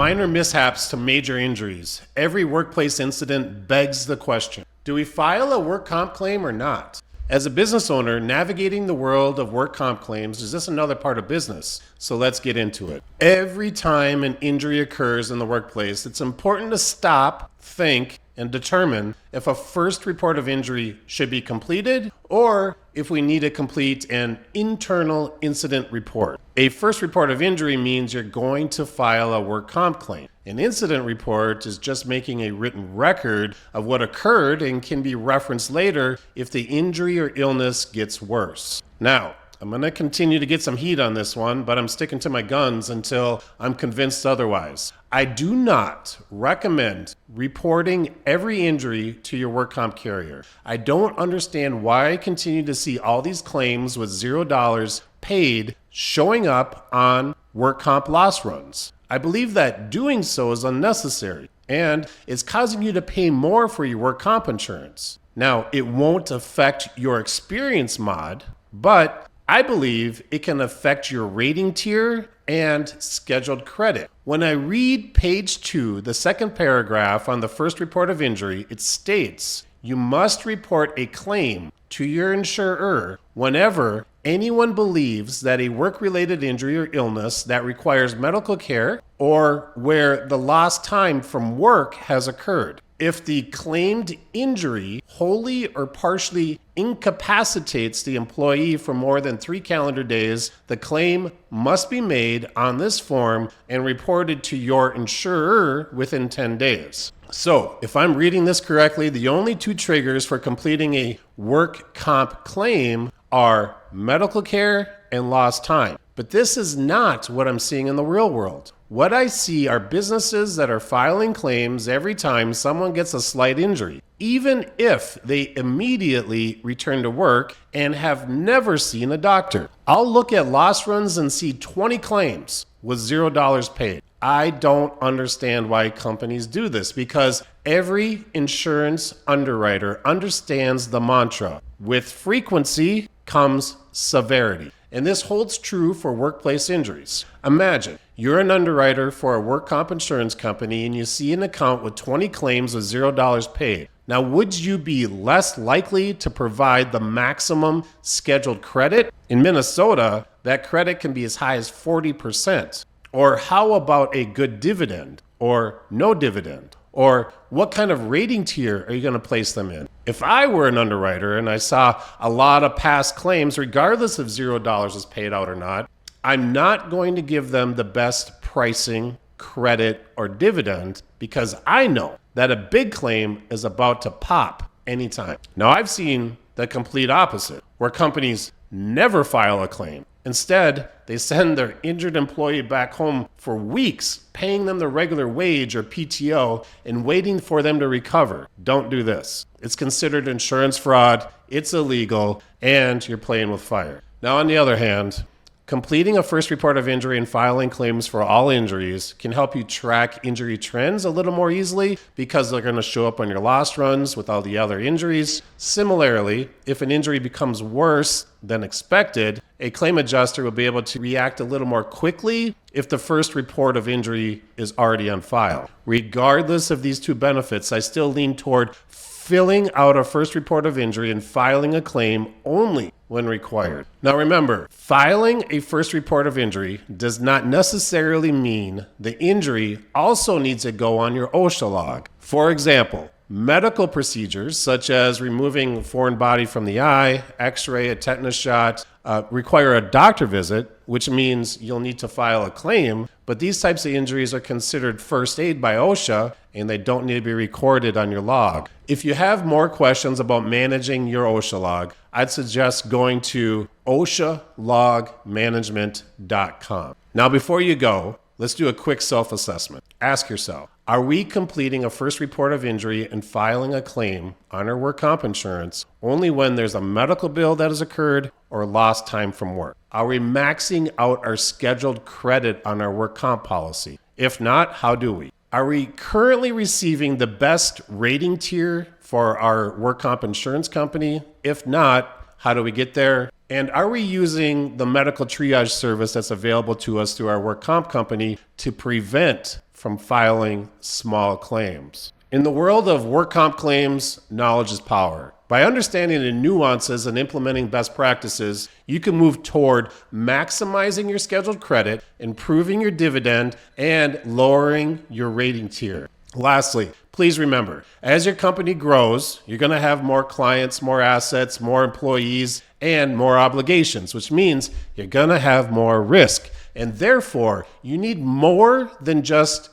minor mishaps to major injuries, every workplace incident begs the question, do we file a work comp claim or not? As a business owner, navigating the world of work comp claims is just another part of business, so let's get into it. Every time an injury occurs in the workplace, it's important to stop, think, and determine if a first report of injury should be completed or if we need to complete an internal incident report. A first report of injury means you're going to file a work comp claim. An incident report is just making a written record of what occurred and can be referenced later if the injury or illness gets worse. Now, I'm going to continue to get some heat on this one, but I'm sticking to my guns until I'm convinced otherwise. I do not recommend reporting every injury to your work comp carrier. I don't understand why I continue to see all these claims with $0 paid showing up on work comp loss runs. I believe that doing so is unnecessary and it's causing you to pay more for your work comp insurance. Now, it won't affect your experience mod, but I believe it can affect your rating tier and scheduled credit. When I read page 2, the second paragraph on the first report of injury, it states you must report a claim to your insurer whenever anyone believes that a work-related injury or illness that requires medical care or where the lost time from work has occurred. If the claimed injury wholly or partially incapacitates the employee for more than 3 calendar days, the claim must be made on this form and reported to your insurer within 10 days. So, if I'm reading this correctly, the only 2 triggers for completing a work comp claim are medical care and lost time. But this is not what I'm seeing in the real world. What I see are businesses that are filing claims every time someone gets a slight injury, even if they immediately return to work and have never seen a doctor. I'll look at loss runs and see 20 claims with $0 paid. I don't understand why companies do this because every insurance underwriter understands the mantra, with frequency comes severity. And this holds true for workplace injuries. Imagine you're an underwriter for a work comp insurance company and you see an account with 20 claims with $0 paid. Now, would you be less likely to provide the maximum scheduled credit? In Minnesota, that credit can be as high as 40%. Or how about a good dividend or no dividend? Or what kind of rating tier are you going to place them in? If I were an underwriter and I saw a lot of past claims, regardless if $0 is paid out or not, I'm not going to give them the best pricing, credit, or dividend because I know that a big claim is about to pop anytime. Now, I've seen the complete opposite, where companies never file a claim. Instead, they send their injured employee back home for weeks, paying them the regular wage or PTO and waiting for them to recover. Don't do this. It's considered insurance fraud, it's illegal, and you're playing with fire. Now, on the other hand, completing a first report of injury and filing claims for all injuries can help you track injury trends a little more easily because they're going to show up on your loss runs with all the other injuries. Similarly, if an injury becomes worse than expected, a claim adjuster will be able to react a little more quickly if the first report of injury is already on file. Regardless of these 2 benefits, I still lean toward filling out a first report of injury and filing a claim only when required. Now remember, filing a first report of injury does not necessarily mean the injury also needs to go on your OSHA log. For example, medical procedures such as removing a foreign body from the eye, x-ray, a tetanus shot, require a doctor visit, which means you'll need to file a claim, but these types of injuries are considered first aid by OSHA and they don't need to be recorded on your log. If you have more questions about managing your OSHA log, I'd suggest going to OSHAlogmanagement.com. Now, before you go, let's do a quick self-assessment. Ask yourself, are we completing a first report of injury and filing a claim on our work comp insurance only when there's a medical bill that has occurred or lost time from work? Are we maxing out our scheduled credit on our work comp policy? If not, how do we? Are we currently receiving the best rating tier for our work comp insurance company? If not, how do we get there? And are we using the medical triage service that's available to us through our work comp company to prevent from filing small claims. In the world of work comp claims, knowledge is power. By understanding the nuances and implementing best practices, you can move toward maximizing your scheduled credit, improving your dividend, and lowering your rating tier. Lastly, please remember, as your company grows, you're going to have more clients, more assets, more employees, and more obligations, which means you're going to have more risk. And therefore, you need more than just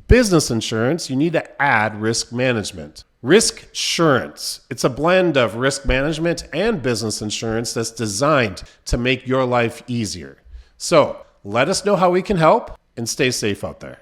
business insurance. You need to add risk management. Risksurance. It's a blend of risk management and business insurance that's designed to make your life easier. So let us know how we can help and stay safe out there.